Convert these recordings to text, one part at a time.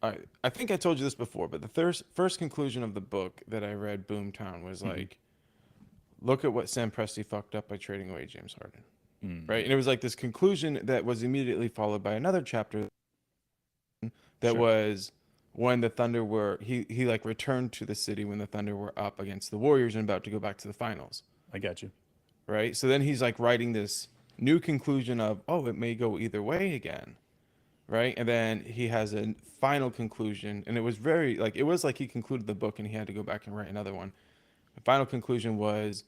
I think I told you this before, but the first conclusion of the book that I read, Boomtown, was like, look at what Sam Presti fucked up by trading away James Harden, right? And it was like this conclusion that was immediately followed by another chapter that was when the Thunder were he like returned to the city when the Thunder were up against the Warriors and about to go back to the finals, I got you. right? So then he's like writing this new conclusion of, oh, it may go either way again, right? And then he has a final conclusion, and it was very like it was like he concluded the book and he had to go back and write another one. The final conclusion was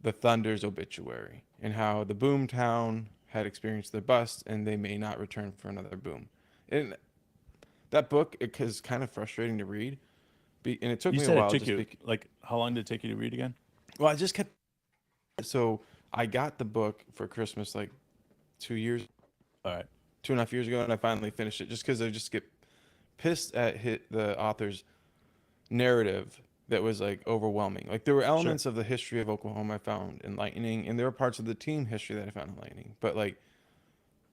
the Thunder's obituary and how the Boomtown had experienced their bust and they may not return for another boom. And that book it is kind of frustrating to read, and it took You me a said it while took just you like how long did it take you to read again? well, I just kept so I got the book for Christmas like 2 years, All right. 2.5 years ago, and I finally finished it just because I just get pissed at the author's narrative that was like overwhelming. Like there were Sure. elements of the history of Oklahoma I found enlightening, and there were parts of the team history that I found enlightening. But like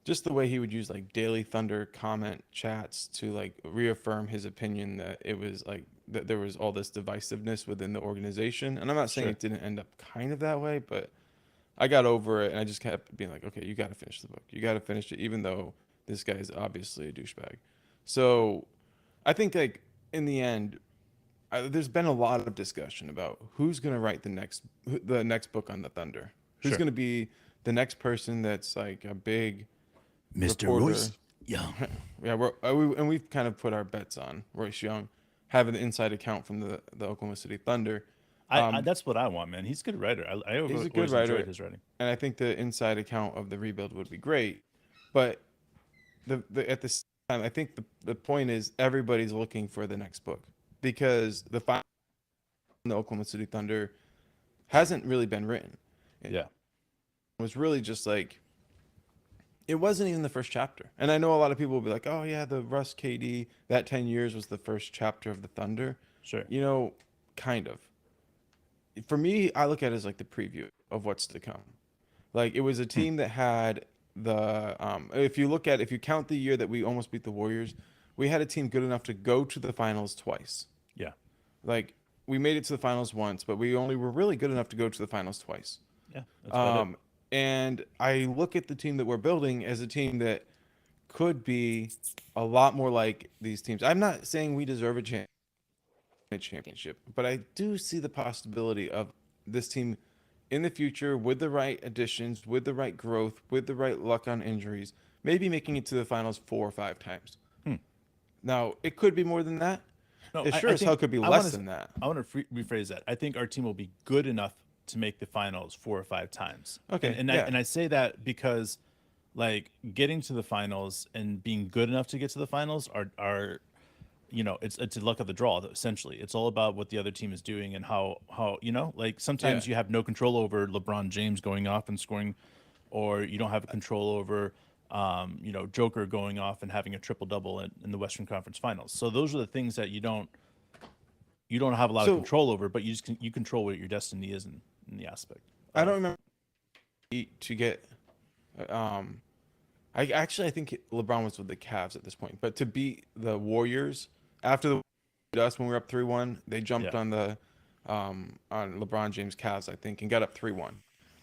just the way he would use like Daily Thunder comment chats to like reaffirm his opinion that it was like that there was all this divisiveness within the organization. And I'm not saying Sure. it didn't end up kind of that way, but I got over it and I just kept being like, okay, you got to finish the book. You got to finish it, even though this guy is obviously a douchebag. So I think like in the end, there's been a lot of discussion about who's going to write the next book on the Thunder. Who's Sure. going to be the next person that's like a big Mr. reporter? Royce Young. Yeah, and we've kind of put our bets on Royce Young having the inside account from the Oklahoma City Thunder. I that's what I want, man. He's a good writer. I He's a good always enjoyed writer, his writing. and I think the inside account of the rebuild would be great. But at the same time, I think the point is everybody's looking for the next book because the Oklahoma City Thunder hasn't really been written. It Yeah. was really just like it wasn't even the first chapter. And I know a lot of people will be like, "Oh yeah, the Russ KD that 10 years was the first chapter of the Thunder." Sure. You know, kind of. For me, I look at it as like the preview of what's to come. Like it was a Hmm. team that had if you look at if you count the year that we almost beat the Warriors, we had a team good enough to go to the finals twice. Yeah. Like we made it to the finals once, but we only were really good enough to go to the finals twice. Yeah. That's about it. Um, and I look at the team that we're building as a team that could be a lot more like these teams. I'm not saying we deserve a championship, but I do see the possibility of this team in the future with the right additions, with the right growth, with the right luck on injuries, maybe making it to the finals 4 or 5 times. Hmm. Now, it could be more than that. No, It sure I as hell think could be less than that. I want to rephrase that. I think our team will be good enough to make the finals 4 or 5 times. Okay, I yeah. and I say that because like getting to the finals and being good enough to get to the finals are it's a luck of the draw essentially. It's all about what the other team is doing and how like Yeah. sometimes you have no control over LeBron James going off and scoring, or you don't have control over Joker going off and having a triple double in the Western Conference Finals. So those are the things that you don't have a lot of So control over, but you control what your destiny is in the aspect I don't of. remember to get um I think LeBron was with the Cavs at this point, but to beat the Warriors after the us when we were up 3-1, they jumped Yeah. on the on LeBron James Cavs, I think, and got up 3-1.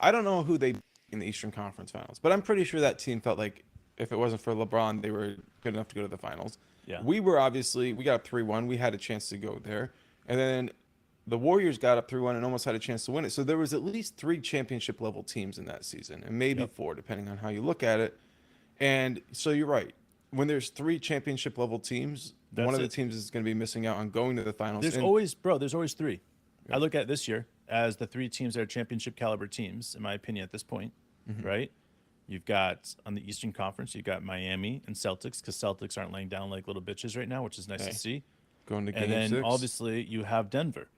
I don't know who they beat in the Eastern Conference Finals, but I'm pretty sure that team felt like if it wasn't for LeBron, they were good enough to go to the finals. Yeah. We got up 3-1. We had a chance to go there. And then the Warriors got up 3-1 and almost had a chance to win it. So there was at least three championship level teams in that season, and maybe Yep. four, depending on how you look at it. And so you're right. When there's three championship level teams, one That's of the it. teams is going to be missing out on going to the finals. And There's always three. I yeah, look at this year as the three teams that are championship caliber teams, in my opinion, at this point, right? You've got on the Eastern Conference, you've got Miami and Celtics, because Celtics aren't laying down like little bitches right now, which is nice to hey, see. going to And game then six. obviously you have Denver.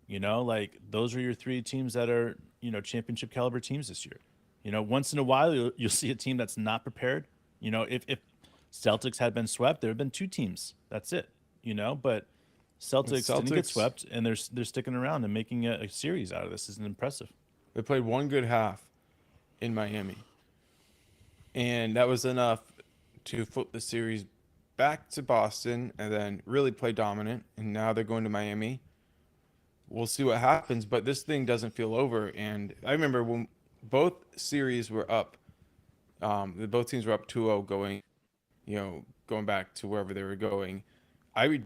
Like those are your three teams that are, championship caliber teams this year. Once in a while you'll see a team that's not prepared. If Celtics had been swept, there have been two teams. That's it. But And Celtics didn't get Celtics, swept, and they're sticking around and making a series out of this. Isn't impressive? they played one good half in Miami. And that was enough to flip the series back to Boston and then really play dominant. And now they're going to Miami. We'll see what happens, but this thing doesn't feel over. And I remember when both series were up, both teams were up 2-0 going, going back to wherever they were going.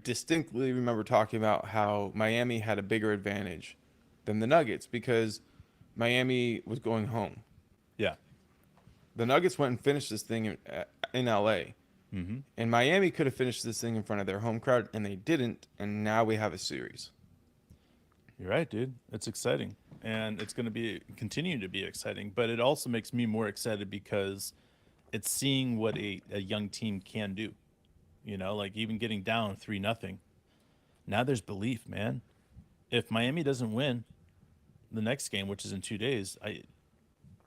Distinctly remember talking about how Miami had a bigger advantage than the Nuggets because Miami was going home. Yeah. The Nuggets went and finished this thing in LA. Mm-hmm. And Miami could have finished this thing in front of their home crowd, and they didn't. And now we have a series. You're right, dude. It's exciting, and it's going to be continue to be exciting. But it also makes me more excited because it's seeing what a young team can do. Like even getting down 3-0. Now there's belief, man. If Miami doesn't win the next game, which is in 2 days,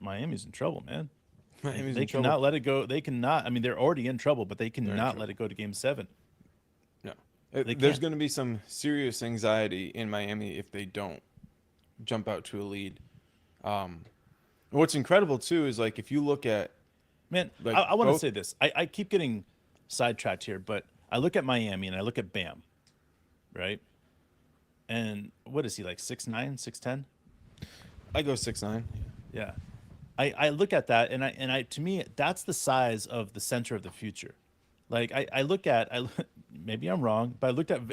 Miami's in trouble, man. Miami's They in cannot trouble. let it go. They cannot. I mean, they're already in trouble, but they in cannot trouble. let it go to Game 7. No. They There's can't. going to be some serious anxiety in Miami if they don't jump out to a lead. What's incredible, too, is like if you look at Man, like I want to both. say this. I keep getting sidetracked here, but I look at Miami and I look at Bam, right? And what is he, like 6'9", 6'10"? I go 6'9". Yeah. I look at that and I to me that's the size of the center of the future. Like I look at maybe I'm wrong, but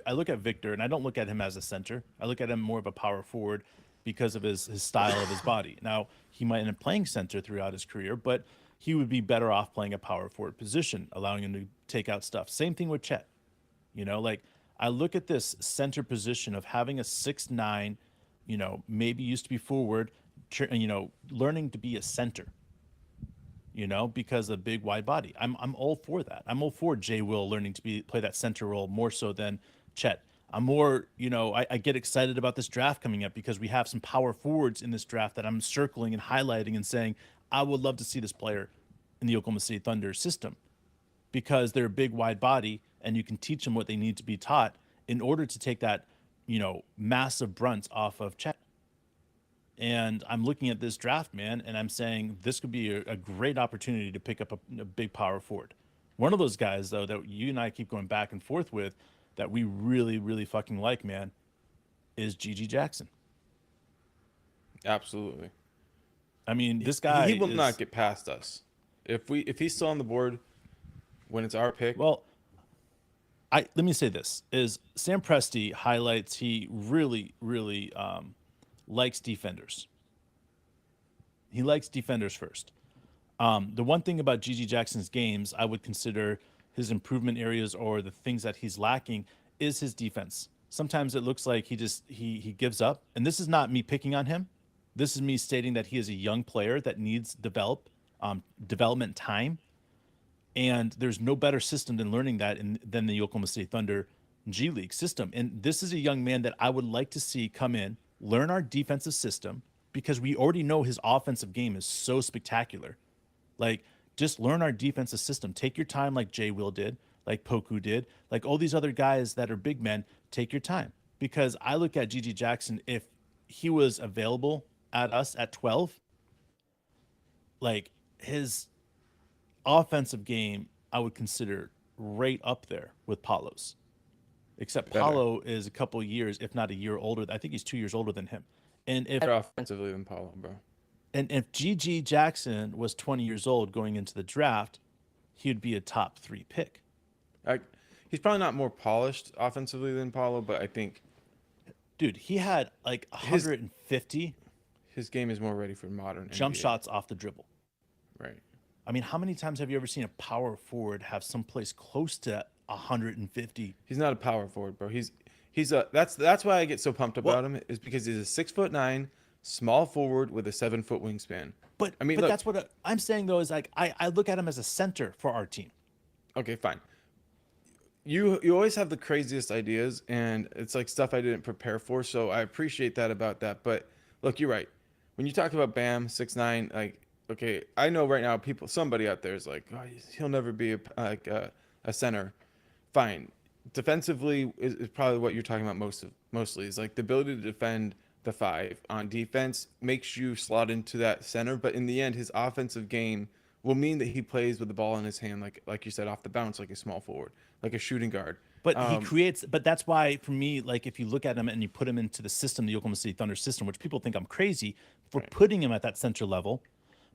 I look at Victor and I don't look at him as a center. I look at him more of a power forward because of his style of his body. Now, he might end up playing center throughout his career, but he would be better off playing a power forward position, allowing him to take out stuff. Same thing with Chet. Like I look at this center position of having a 6'9", maybe used to be forward, learning to be a center, because of big wide body. I'm all for that. I'm all for Jay Will learning to play that center role more so than Chet. I'm more, I get excited about this draft coming up because we have some power forwards in this draft that I'm circling and highlighting and saying, I would love to see this player in the Oklahoma City Thunder system because they're a big wide body and you can teach them what they need to be taught in order to take that, massive brunt off of Chet. And I'm looking at this draft, man, and I'm saying this could be a great opportunity to pick up a big power forward. One of those guys, though, that you and I keep going back and forth with that we really, really fucking like, man, is Gigi Jackson. Absolutely. I mean, this guy He will is, not get past us. If he's still on the board when it's our pick. well, let me say this, is Sam Presti highlights he really, really likes defenders. He likes defenders first. The one thing about Gigi Jackson's games I would consider his improvement areas or the things that he's lacking is his defense. Sometimes it looks like he gives up. And this is not me picking on him. This is me stating that he is a young player that needs development time. And there's no better system than learning that than the Oklahoma City Thunder G League system. And this is a young man that I would like to see come in, learn our defensive system, because we already know his offensive game is so spectacular. Like, just learn our defensive system. Take your time like Jay Will did, like Poku did, like all these other guys that are big men. Take your time. Because I look at Gigi Jackson, if he was available at us at 12, like his offensive game, I would consider right up there with Paulo's. Except Better. Paulo is a couple years, if not a year older. I think he's 2 years older than him. And if Better offensively than Paulo, bro. And if G.G. Jackson was 20 years old going into the draft, he'd be a top 3 pick. He's probably not more polished offensively than Paulo, but I think Dude, he had like 150 his game is more ready for modern jump NBA. shots off the dribble. Right. I mean, how many times have you ever seen a power forward have someplace close to 150? He's not a power forward, bro. That's why I get so pumped Well, about him is because he's a 6'9" small forward with a 7-foot wingspan. But I mean, but look, that's what I'm saying though is like I look at him as a center for our team. okay, fine. You always have the craziest ideas, and it's like stuff I didn't prepare for. So I appreciate that about that. But look, you're right. When you talk about Bam 6'9", like, okay, I know right now somebody out there is like, oh, he'll never be a center. Fine. Defensively is probably what you're talking about mostly is like the ability to defend the 5 on defense makes you slot into that center. But in the end, his offensive game will mean that he plays with the ball in his hand, like you said, off the bounce, like a small forward, like a shooting guard. But he creates, but that's why for me, like if you look at him and you put him into the system, the Oklahoma City Thunder system, which people think I'm crazy for putting him at that center level.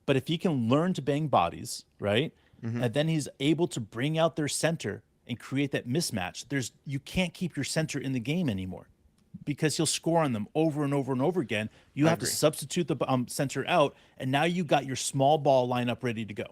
But if he can learn to bang bodies, right? And then he's able to bring out their center and create that mismatch. You can't keep your center in the game anymore because he'll score on them over and over and over again. You have to substitute the center out, and now you got your small ball lineup ready to go.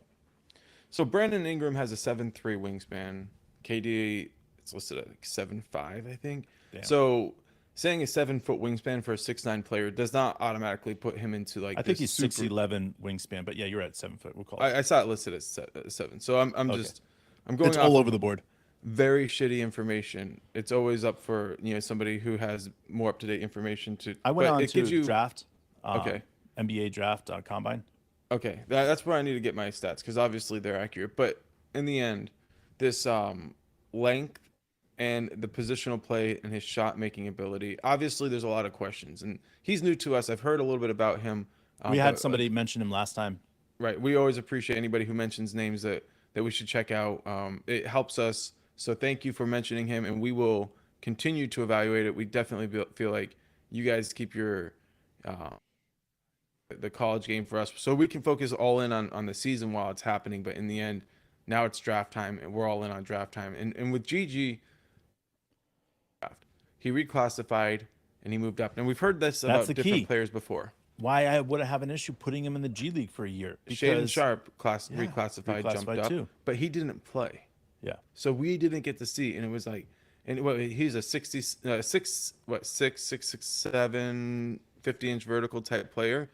So Brandon Ingram has a 7'3" wingspan. KD, it's listed at like 7'5", I think. Damn. So saying a 7-foot wingspan for a 6'9" player does not automatically put him into like. I think he's 6'11" wingspan, but yeah, you're at 7 foot. We'll call it. I saw it listed as 7. So I'm going. It's all over the board. Very shitty information. It's always up for somebody who has more up to date information to. I went on to draft. Okay. NBA draft combine. Okay, that's where I need to get my stats because obviously they're accurate. But in the end, this length and the positional play and his shot making ability, obviously there's a lot of questions. And he's new to us. I've heard a little bit about him. We had somebody mention him last time. Right. We always appreciate anybody who mentions names that we should check out. It helps us. So thank you for mentioning him, and we will continue to evaluate it. We definitely feel like you guys keep your the college game for us so we can focus all in on the season while it's happening. But in the end, now it's draft time, and we're all in on draft time. And with GG, he reclassified and he moved up. And we've heard this about different players before. Why I would have an issue putting him in the G League for a year. Shaedon Sharpe reclassified, jumped up, too. But he didn't play. Yeah. So we didn't get to see, and it was like, he's a 6'7", 50-inch vertical type player.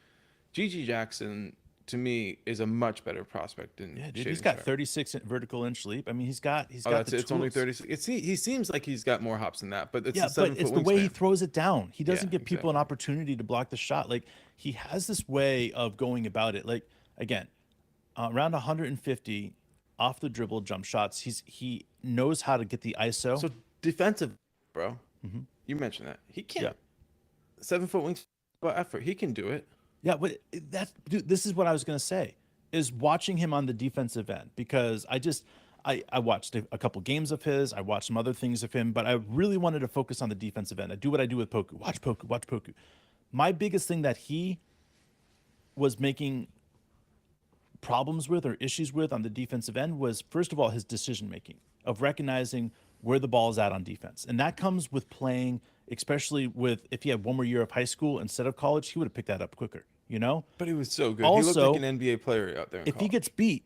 GG Jackson, to me, is a much better prospect than dude, Shaedon he's got Sharpe. 36 vertical inch leap. I mean, he's got the it's tools. only 36. He seems like he's got more hops than that, but it's but it's the way he throws it down. He doesn't give people an exactly. opportunity to block the shot. Like he has this way of going about it. Like again, around 150 off the dribble jump shots. He knows how to get the ISO. So defensive, bro. You mentioned that he can't. 7-foot wings, but effort. He can do it. Yeah, but dude, this is what I was gonna say, is watching him on the defensive end, because I watched a couple games of his, I watched some other things of him, but I really wanted to focus on the defensive end. I do what I do with Poku. Watch Poku. My biggest thing that he was making problems with or issues with on the defensive end was, first of all, his decision making of recognizing where the ball is at on defense. And that comes with playing, especially with, if he had one more year of high school instead of college, he would have picked that up quicker, But he was so good. Also, he looked like an NBA player out there. If he gets beat,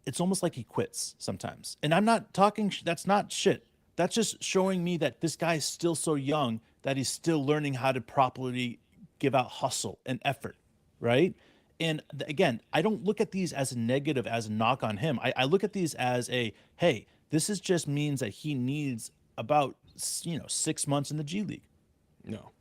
it's almost like he quits sometimes. And I'm not talking, that's not shit. That's just showing me that this guy is still so young that he's still learning how to properly give out hustle and effort, right? And again, I don't look at these as a negative, as a knock on him. I look at these as hey, this is just means that he needs about 6 months in the G League. No.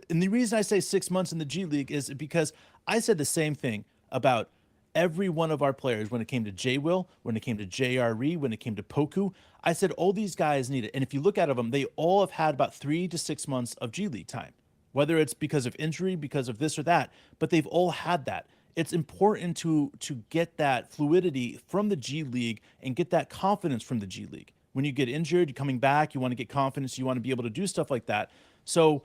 And the reason I say 6 months in the G League is because I said the same thing about every one of our players when it came to J-Will, when it came to JRE, when it came to Poku. I said all these guys need it. And if you look at them, they all have had about 3 to 6 months of G League time, whether it's because of injury, because of this or that, but they've all had that. It's important to get that fluidity from the G League and get that confidence from the G League. When you get injured, you're coming back, you want to get confidence, you want to be able to do stuff like that. So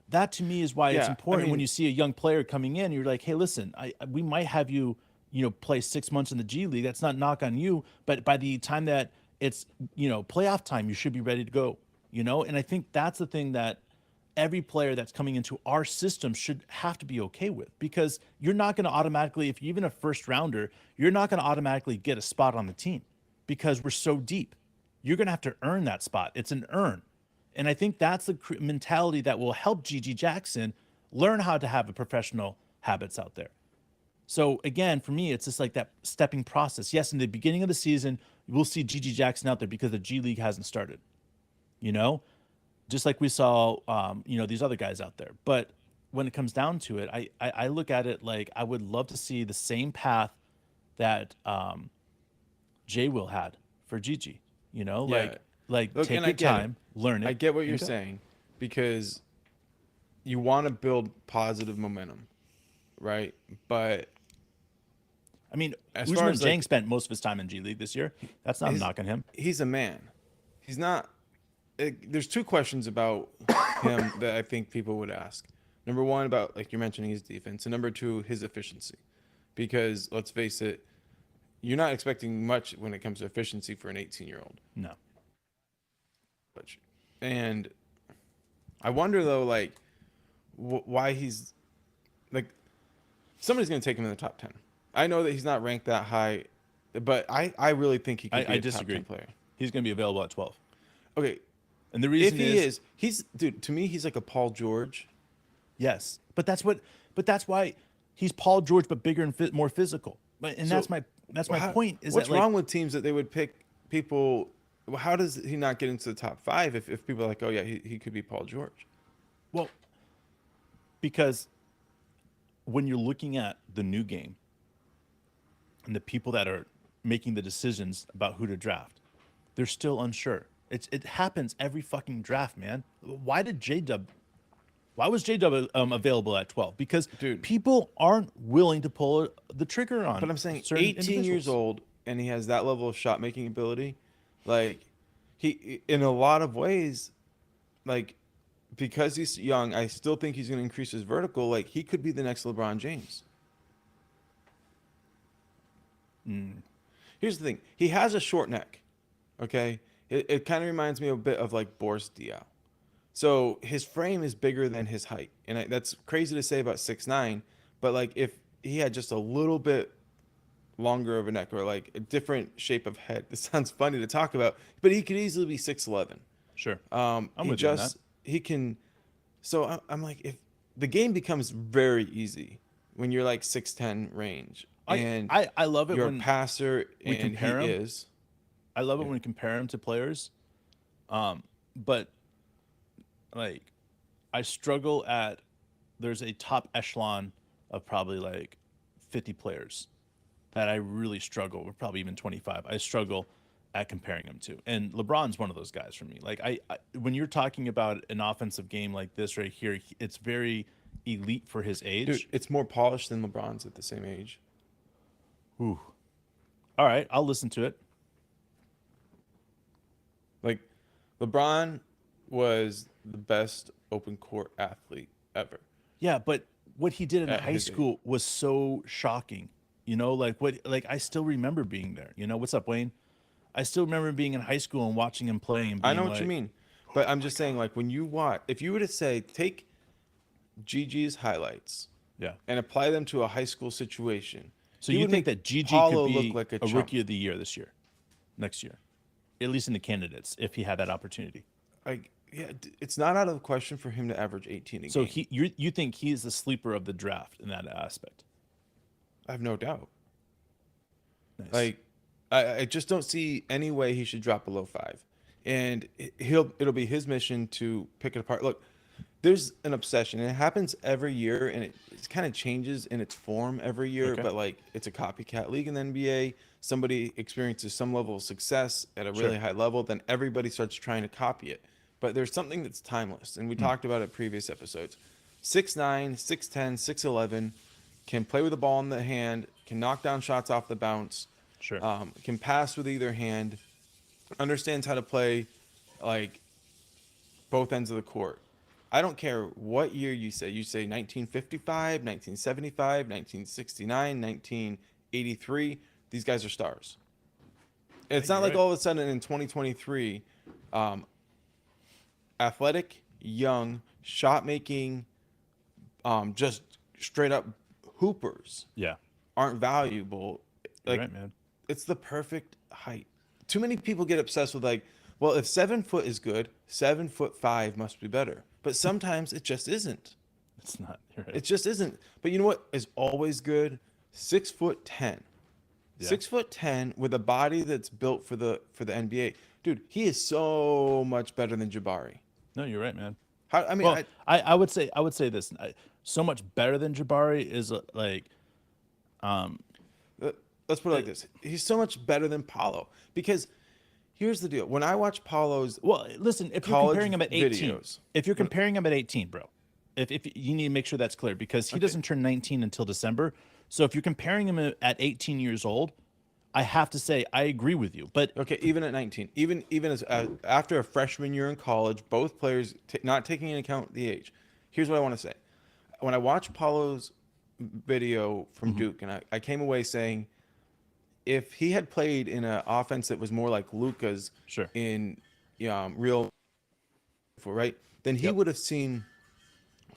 that to me is why it's important when you see a young player coming in, you're like, hey, listen, we might have you, play 6 months in the G League. That's not knock on you, but by the time that it's, playoff time, you should be ready to go, And I think that's the thing that every player that's coming into our system should have to be okay with, because you're not going to automatically, if you're even a first rounder, you're not going to automatically get a spot on the team because we're so deep. You're going to have to earn that spot. It's an earn. And I think that's the mentality that will help GG Jackson learn how to have a professional habits out there. So again, for me, it's just like that stepping process. Yes, in the beginning of the season, we'll see GG Jackson out there because the G League hasn't started, just like we saw, these other guys out there. But when it comes down to it, I look at it like I would love to see the same path that J-Will had for GG, Look, take your time, learn it. I get what you're saying, because you want to build positive momentum, right? But I mean, As Usman far as, Jang like, spent most of his time in G League this year. That's not his, knocking him. he's a man. He's not. There's two questions about him that I think people would ask. Number one, about, like you're mentioning, his defense, and number two, his efficiency. Because let's face it, you're not expecting much when it comes to efficiency for an 18-year-old. No. And I wonder though, like, why he's like, somebody's gonna take him in the top 10. I know that he's not ranked that high, but I really think he could be I a disagree. top 10 player. He's going to be available at 12. Okay, And the reason if he is, he's, dude. To me, he's like a Paul George. yes, but that's why he's Paul George, but bigger and more physical. And So, that's my point. Is what's that, like, wrong with teams that they would pick people? How does he not get into the top 5 if people are like, oh yeah, he could be Paul George? Well, because when you're looking at the new game and the people that are making the decisions about who to draft, they're still unsure. It happens every fucking draft, man. Why was J-Dub available at 12? Because, Dude, people aren't willing to pull the trigger on. but I'm saying certain 18 years individuals. old and he has that level of shot making ability. Like, he, in a lot of ways, like, because he's young, I still think he's going to increase his vertical. Like, he could be the next LeBron James. Here's the thing. He has a short neck. Okay. It kind of reminds me a bit of like Boris Diaw. So his frame is bigger than his height. And that's crazy to say about 6'9", but like if he had just a little bit longer of a neck or like a different shape of head, this sounds funny to talk about, but he could easily be 6'11". Sure. I'm with you on that. he can. So I'm like, if the game becomes very easy when you're like 6'10" range, and I love it you're when a passer, we and he compare him. is. I love it when we compare him to players. But like, I struggle at, there's a top echelon of probably like 50 players that I really struggle, or probably even 25. I struggle at comparing him to. And LeBron's one of those guys for me. Like, I when you're talking about an offensive game like this right here, it's very elite for his age. Dude, it's more polished than LeBron's at the same age. Ooh. All right, I'll listen to it. Like, LeBron was the best open court athlete ever. Yeah, but what he did in At high his school was so shocking. You know, like I still remember being there. You know, what's up, Wayne? I still remember being in high school and watching him play and being I know what like, you mean, but I'm just saying, like, when you watch, if you were to say, take Gigi's highlights yeah. and apply them to a high school situation, So he you would think make that Gigi Paulo could be look like a a chump. rookie of the year this year, next year, at least in the candidates, if he had that opportunity? Like, yeah, it's not out of the question for him to average 18 a So game. you think he's the sleeper of the draft in that aspect? I have no doubt. Nice. Like, I just don't see any way he should drop below 5, and it'll be his mission to pick it apart. Look, there's an obsession, and it happens every year, and it kind of changes in its form every year. Okay. But like, it's a copycat league in the NBA. Somebody experiences some level of success at a really Sure. high level, then everybody starts trying to copy it. But there's something that's timeless, and we talked about it in previous episodes. 6'9", 6'10", 6'11", can play with the ball in the hand, can knock down shots off the bounce, Sure. can pass with either hand, understands how to play like both ends of the court. I don't care what year you say. You say 1955, 1975, 1969, 1983. These guys are stars. It's not you're like right. all of a sudden in 2023, athletic, young, shot making, just straight up hoopers Yeah. aren't valuable. You're Like, right, man. it's the perfect height. Too many people get obsessed with like, well, if 7 foot is good, 7'5" must be better. But sometimes it just isn't. It's not. You're right. It just isn't. But you know what is always good? 6'10". Yeah. 6'10" with a body that's built for the NBA. Dude, he is so much better than Jabari. No, you're right, man. How, I mean, Well, I would say this. So much better than Jabari is like, let's put it like this. He's so much better than Paulo, because here's the deal. When I watch Paulo's, well, listen, if you're college comparing him at 18, videos. if you're comparing him at 18, bro, if you need to make sure that's clear, because he doesn't turn 19 until December. So if you're comparing him at 18 years old, I have to say I agree with you. But Okay, even at 19, even as after a freshman year in college, both players not taking into account the age. Here's what I want to say: when I watched Paulo's video from Duke, and I came away saying, if he had played in an offense that was more like Luka's sure, in real, right, then he yep, would have seen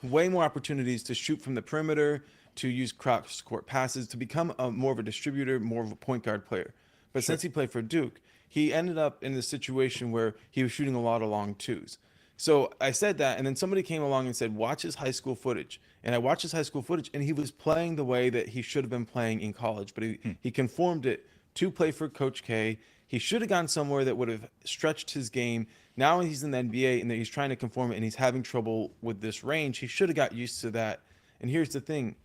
way more opportunities to shoot from the perimeter, to use cross court passes, to become more of a distributor, more of a point guard player. But sure, since he played for Duke, he ended up in this situation where he was shooting a lot of long twos. So I said that, and then somebody came along and said, "Watch his high school footage." And I watched his high school footage, and he was playing the way that he should have been playing in college, but he conformed it to play for Coach K. He should have gone somewhere that would have stretched his game. Now he's in the NBA, and he's trying to conform it, and he's having trouble with this range. He should have got used to that. And here's the thing: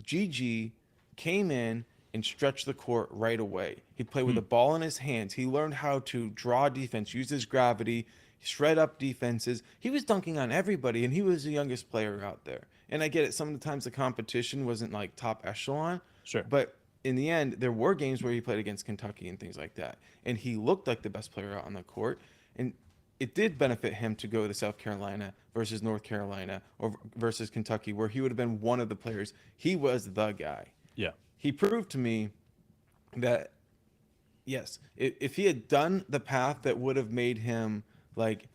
Gigi came in and stretched the court right away. He played with the ball in his hands. He learned how to draw defense, use his gravity, shred up defenses. He was dunking on everybody, and he was the youngest player out there. And I get it, sometimes the competition wasn't like top echelon, sure. but in the end, there were games where he played against Kentucky and things like that. And he looked like the best player out on the court. And it did benefit him to go to South Carolina versus North Carolina or versus Kentucky, where he would have been one of the players. He was the guy. Yeah, He proved to me that, yes, if he had done the path that would have made him like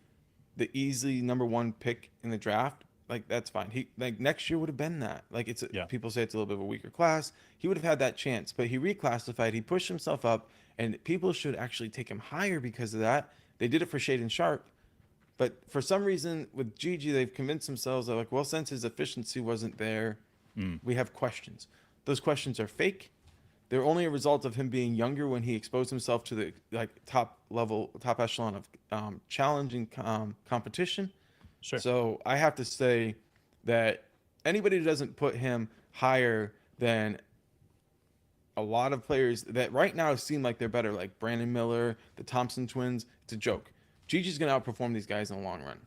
the easy number one pick in the draft, like that's fine. He like next year would have been that. Like yeah. people say it's a little bit of a weaker class. He would have had that chance, but he reclassified. He pushed himself up, and people should actually take him higher because of that. They did it for Shaden Sharp, but for some reason with Gigi, they've convinced themselves, they're like, well, since his efficiency wasn't there, we have questions. Those questions are fake. They're only a result of him being younger when he exposed himself to the like top level, top echelon of challenging competition. Sure. So I have to say that anybody who doesn't put him higher than a lot of players that right now seem like they're better, like Brandon Miller, the Thompson twins, it's a joke. Gigi's going to outperform these guys in the long run.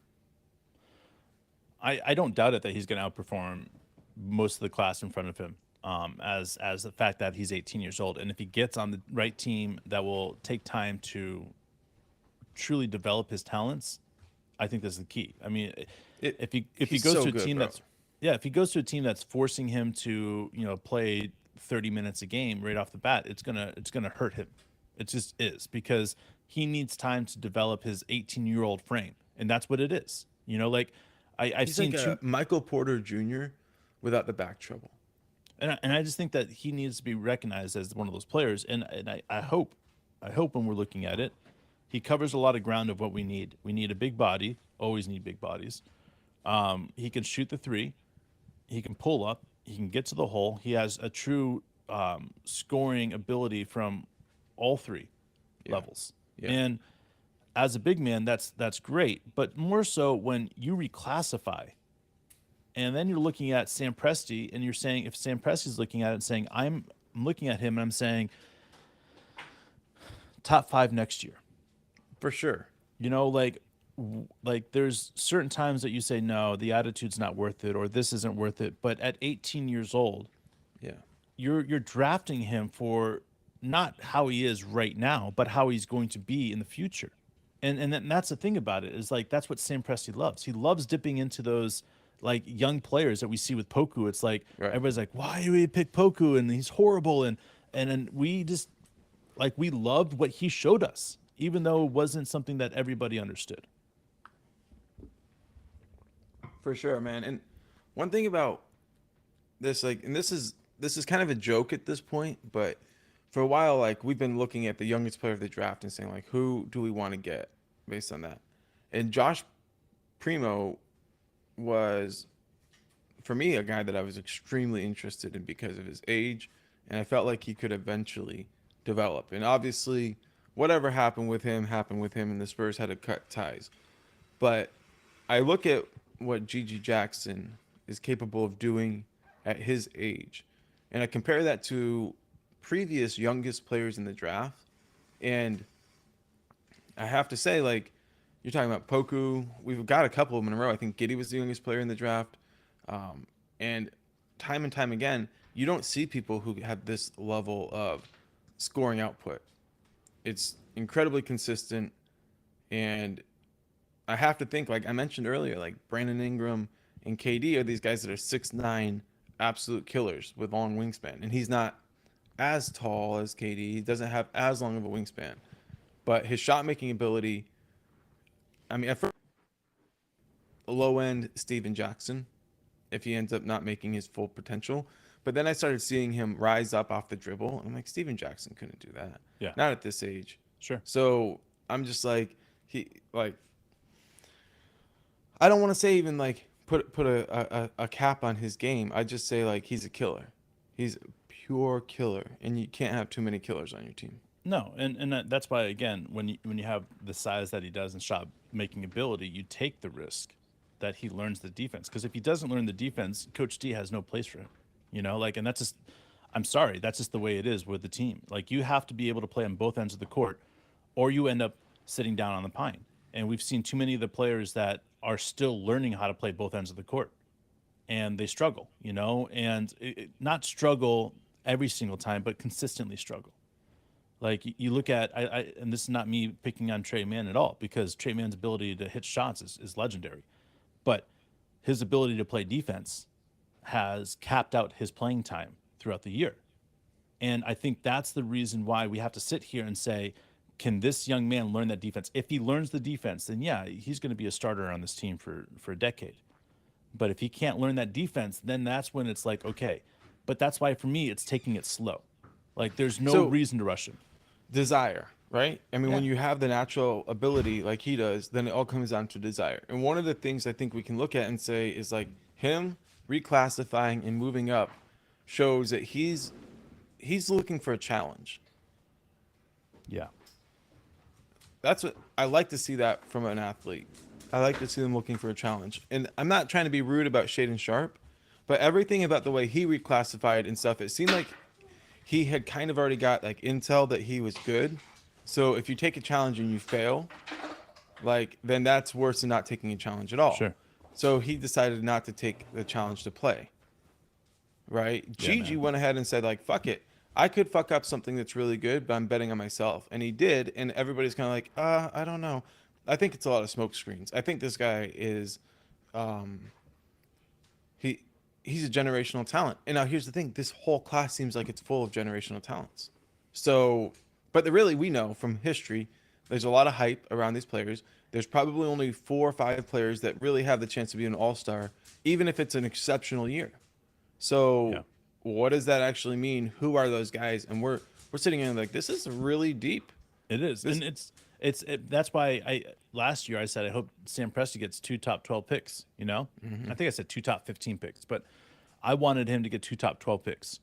I don't doubt it that he's going to outperform most of the class in front of him. As the fact that he's 18 years old, and if he gets on the right team that will take time to truly develop his talents, I think this is the key. I mean, if he He's goes so to a good, team bro. that's if he goes to a team that's forcing him to play 30 minutes a game right off the bat, it's gonna hurt him. It just is, because he needs time to develop his 18-year-old frame, and that's what it is. Like I've He's seen like a Michael Porter Jr. without the back trouble. and I just think that he needs to be recognized as one of those players. And I hope when we're looking at it, he covers a lot of ground of what we need. We need a big body. Always need big bodies. He can shoot the three. He can pull up. He can get to the hole. He has a true scoring ability from all three levels. Yeah. And as a big man, that's great. But more so when you reclassify, and then you're looking at Sam Presti, and you're saying, if Sam Presti's looking at it and saying, I'm looking at him and I'm saying top 5 next year. For sure. Like there's certain times that you say, no, the attitude's not worth it, or this isn't worth it. But at 18 years old, Yeah. you're drafting him for not how he is right now, but how he's going to be in the future. And that's the thing about it, is like, that's what Sam Presti loves. He loves dipping into those like young players that we see with Poku. It's like everybody's like, why do we pick Poku? And he's horrible. And then we just like, we loved what he showed us, even though it wasn't something that everybody understood. For sure, man. And one thing about this, like, and this is kind of a joke at this point, but for a while, like, we've been looking at the youngest player of the draft and saying, like, who do we want to get based on that? And Josh Primo was, for me, a guy that I was extremely interested in because of his age, and I felt like he could eventually develop. And obviously, whatever happened with him, and the Spurs had to cut ties. But I look at what Gigi Jackson is capable of doing at his age, and I compare that to previous youngest players in the draft, and I have to say, like, you're talking about Poku. We've got a couple of them in a row. I think Giddey was the youngest player in the draft, and time again, you don't see people who have this level of scoring output. It's incredibly consistent, and I have to think, like I mentioned earlier, like Brandon Ingram and KD are these guys that are 6'9", absolute killers with long wingspan, and he's not as tall as KD. He doesn't have as long of a wingspan, but his shot making ability. I mean, at first, low end Steven Jackson, if he ends up not making his full potential. But then I started seeing him rise up off the dribble. And I'm like, Steven Jackson couldn't do that. Yeah. Not at this age. Sure. So I'm just like, I don't want to say even like put a cap on his game. I just say like he's a killer. He's a pure killer. And you can't have too many killers on your team. No, and that's why again, when you have the size that he does and shot making ability, you take the risk that he learns the defense. Because if he doesn't learn the defense, Coach D has no place for him. You know, like, and that's just, I'm sorry, that's just the way it is with the team. Like, you have to be able to play on both ends of the court, or you end up sitting down on the pine. And we've seen too many of the players that are still learning how to play both ends of the court, and they struggle. You know, and not struggle every single time, but consistently struggle. Like you look at, and this is not me picking on Trey Mann at all, because Trey Mann's ability to hit shots is legendary, but his ability to play defense has capped out his playing time throughout the year. And I think that's the reason why we have to sit here and say, can this young man learn that defense? If he learns the defense, then yeah, he's going to be a starter on this team for a decade. But if he can't learn that defense, then that's when it's like, okay. But that's why for me, it's taking it slow. Like there's no reason to rush him. Desire, right? I mean, Yeah. when you have the natural ability like he does, then it all comes down to desire. And one of the things I think we can look at and say is like him reclassifying and moving up shows that he's looking for a challenge. Yeah. That's what I like to see that from an athlete. I like to see them looking for a challenge. And I'm not trying to be rude about Shaden Sharp, but everything about the way he reclassified and stuff, it seemed like he had kind of already got like intel that he was good. So if you take a challenge and you fail, like then that's worse than not taking a challenge at all. Sure. So he decided not to take the challenge to play. Right? Yeah, Gigi man. went ahead and said like, fuck it. I could fuck up something that's really good, but I'm betting on myself. And he did, and everybody's kind of like, I don't know. I think it's a lot of smoke screens. I think this guy is he's a generational talent. And now here's the thing, this whole class seems like it's full of generational talents. So, but really we know from history, there's a lot of hype around these players. There's probably only 4 or 5 players that really have the chance to be an all-star, even if it's an exceptional year. So Yeah. what does that actually mean? Who are those guys? And we're sitting in like, this is really deep. It is, and that's why last year I said I hope Sam Presti gets 2 top 12 picks. You know, I think I said 2 top 15 picks, but I wanted him to get 2 top 12 picks.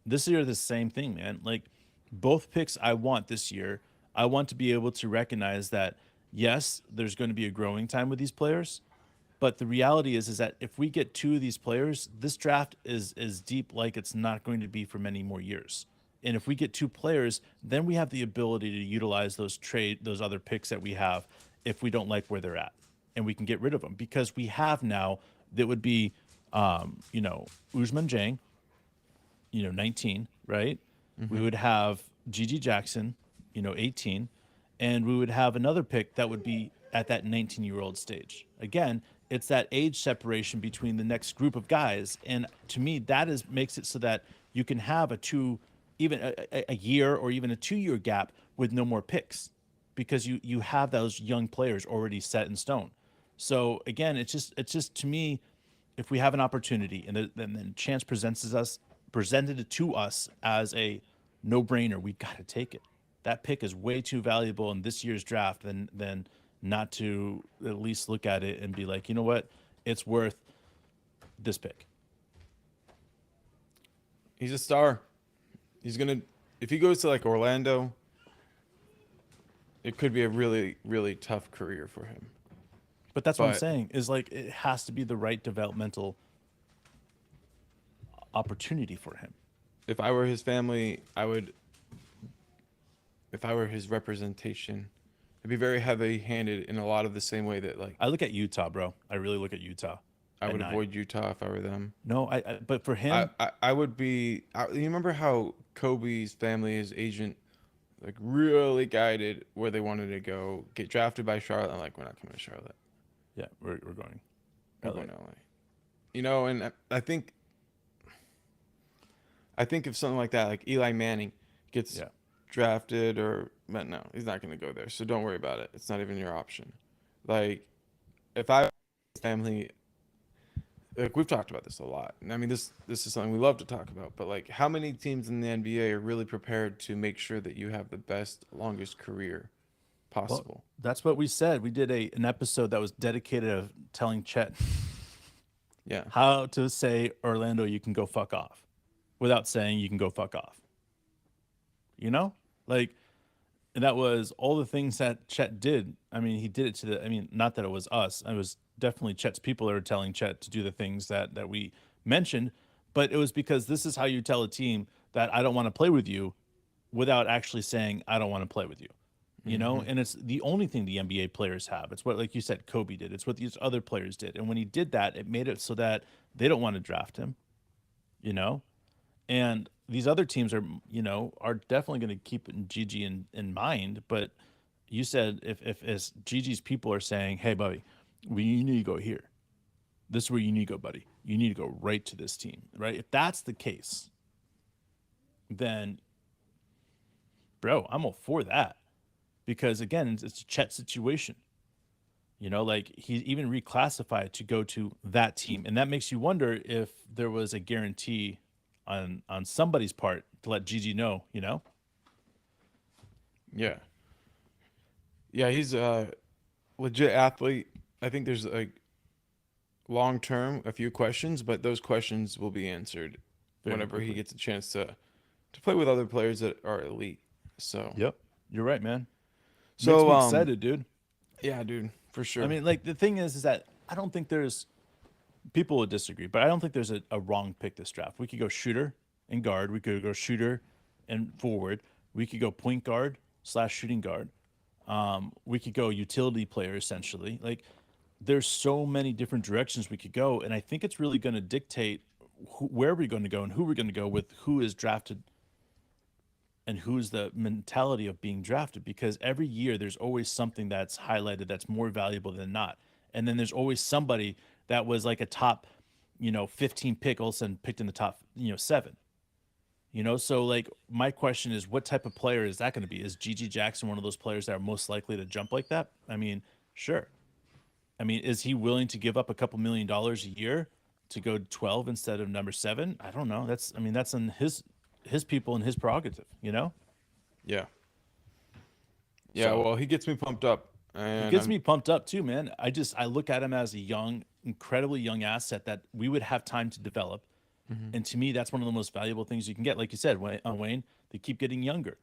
This year, the same thing, man. Like both picks I want this year, I want to be able to recognize that yes, there's going to be a growing time with these players, but the reality is that if we get 2 of these players, this draft is deep like it's not going to be for many more years. And if we get 2 players, then we have the ability to utilize those other picks that we have if we don't like where they're at, and we can get rid of them because we have now that would be, Usman Jang, 19, right? We would have Gigi Jackson, 18, and we would have another pick that would be at that 19-year-old stage. Again, it's that age separation between the next group of guys, and to me, that makes it so that you can have even a year or even a 2-year gap with no more picks because you have those young players already set in stone. So again, it's just to me, if we have an opportunity and then chance presented it to us as a no-brainer, we got to take it. That pick is way too valuable in this year's draft than not to at least look at it and be like, you know what, it's worth this pick. He's a star. If he goes to like Orlando, it could be a really, really tough career for him. But that's what I'm saying is like, it has to be the right developmental opportunity for him. If I were his family, if I were his representation, I'd be very heavy-handed in a lot of the same way that like I look at Utah, bro. I really look at Utah. I at would 9. avoid Utah if I were them. No, but for him, I would be. You remember how Kobe's family, his agent, like really guided where they wanted to go, get drafted by Charlotte. I'm like, we're not coming to Charlotte. yeah, we're going We're LA. going to LA. You know, and I think if something like that, like Eli Manning, gets Yeah. drafted or no, he's not going to go there. So don't worry about it. It's not even your option. Like if I family, like we've talked about this a lot. And I mean this is something we love to talk about, but like how many teams in the NBA are really prepared to make sure that you have the best longest career Well, possible? that's what we said. We did an episode that was dedicated of telling Chet Yeah. how to say Orlando, you can go fuck off, without saying you can go fuck off. You know, like, and that was all the things that Chet did. I mean, he did it to the. I mean, not that it was us. It was definitely Chet's people that were telling Chet to do the things that we mentioned, but it was because this is how you tell a team that I don't want to play with you, without actually saying I don't want to play with you. You know, Hmm. and it's the only thing the NBA players have. It's what, like you said, Kobe did. It's what these other players did. And when he did that, it made it so that they don't want to draft him, you know? And these other teams are, are definitely going to keep Gigi in mind. But you said if as Gigi's people are saying, hey, buddy, you need to go here. This is where you need to go, buddy. You need to go right to this team, right? If that's the case, then, bro, I'm all for that. Because again, it's a Chet situation. Like he even reclassified to go to that team, and that makes you wonder if there was a guarantee on somebody's part to let Gigi know. Yeah. Yeah, he's a legit athlete. I think there's like long term a few questions, but those questions will be answered Very whenever he quickly. gets a chance to play with other players that are elite. So Yep, you're right, man. Makes so me excited, dude. yeah, dude, for I sure. mean, like the thing is that I don't think there's people would disagree, but I don't think there's a wrong pick this draft. We could go shooter and guard. We could go shooter and forward. We could go point guard / shooting guard. We could go utility player essentially. Like there's so many different directions we could go, and I think it's really going to dictate where we're going to go and who we're going to go with, who is drafted and who's the mentality of being drafted. Because every year there's always something that's highlighted that's more valuable than not, and then there's always somebody that was like a top 15 pick all of a sudden picked in the top 7. So like my question is, what type of player is that going to be? Is Gigi Jackson one of those players that are most likely to jump like that? I mean, sure. I mean, is he willing to give up a couple $1 million a year to go 12 instead of number 7? I don't know. That's on his people and his prerogative. Yeah. Yeah, So well, he gets me pumped up he and gets I'm me pumped up too, man. I look at him as a young, incredibly young asset that we would have time to develop. Mhm. And to me, that's one of the most valuable things you can get. Like you said, Wayne, they keep getting younger.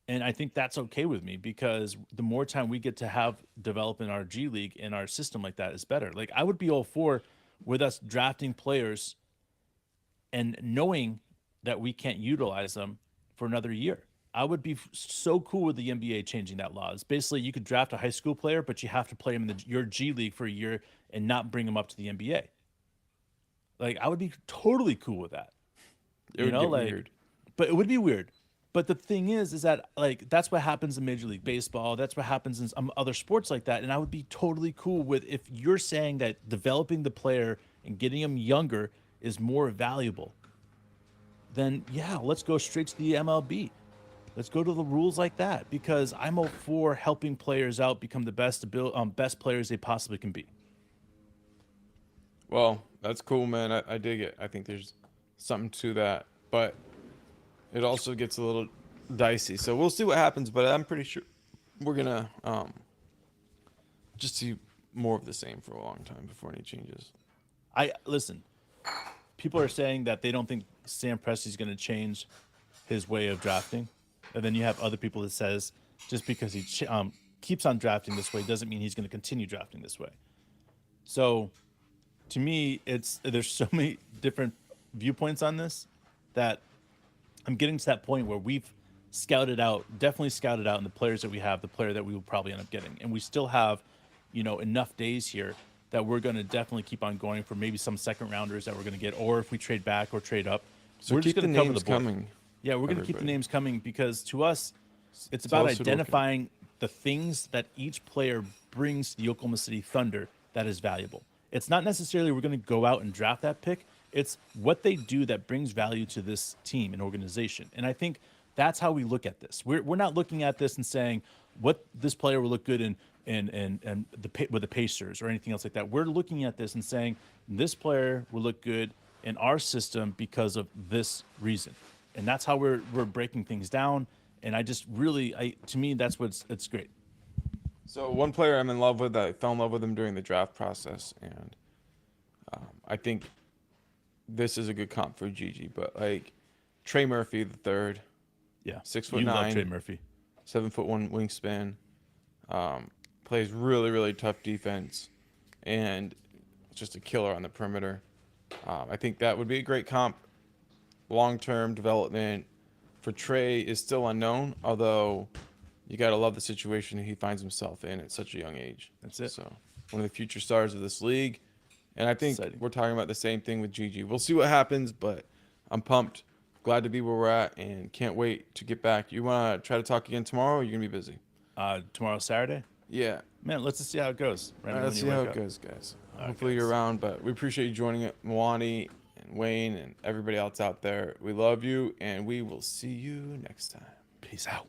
And I think that's okay with me because the more time we get to have develop in our G League and our system like that is better. Like I would be all for with us drafting players and knowing that we can't utilize them for another year. I would be so cool with the NBA changing that law. It's basically you could draft a high school player, but you have to play him in your G League for a year and not bring him up to the NBA. Like I would be totally cool with that. it would get Like, weird. but it would be weird. But the thing is that like that's what happens in Major League Baseball. That's what happens in some other sports like that. And I would be totally cool with if you're saying that developing the player and getting him younger is more valuable. Then yeah, let's go straight to the MLB. Let's go to the rules like that because I'm all for helping players out become the best players they possibly can be. Well, that's cool, man. I dig it. I think there's something to that, but it also gets a little dicey. So we'll see what happens, but I'm pretty sure we're gonna just see more of the same for a long time before any changes. I listen. People are saying that they don't think Sam Presti's going to change his way of drafting, and then you have other people that says just because he keeps on drafting this way doesn't mean he's going to continue drafting this way. So, to me, there's so many different viewpoints on this that I'm getting to that point where we've definitely scouted out, and the players that we have, the player that we will probably end up getting, and we still have, enough days here that we're going to definitely keep on going for maybe some second rounders that we're going to get, or if we trade back or trade up. So We're keep just the going to cover names the board. coming. Yeah, we're going to keep the everybody. names coming because to us, it's Tell about us what we're looking at. identifying the things that each player brings to the Oklahoma City Thunder that is valuable. It's not necessarily we're going to go out and draft that pick. It's what they do that brings value to this team and organization. And I think that's how we look at this. We're not looking at this and saying what this player will look good in with the Pacers or anything else like that. We're looking at this and saying this player will look good in our system because of this reason. And that's how we're breaking things down. And I just really, to me, that's it's great. So one player I'm in love with, I fell in love with him during the draft process, and I think this is a good comp for Gigi. But like Trey Murphy the third, Yeah, 6'9", you love Trey Murphy. 7'1" wingspan, plays really really tough defense, and just a killer on the perimeter. I think that would be a great comp. Long-term development for Trey is still unknown, although you got to love the situation he finds himself in at such a young age. That's it. So one of the future stars of this league. And I think Exciting. we're talking about the same thing with Gigi. We'll see what happens, but I'm pumped. Glad to be where we're at and can't wait to get back. You want to try to talk again tomorrow or you're going to be busy? Tomorrow, Saturday? Yeah. Man, let's just see how it goes. All right, let's see how it goes, guys. All right, Hopefully you're guys. around, but we appreciate you joining it, Mwani and Wayne and everybody else out there. We love you, and we will see you next time. Peace out.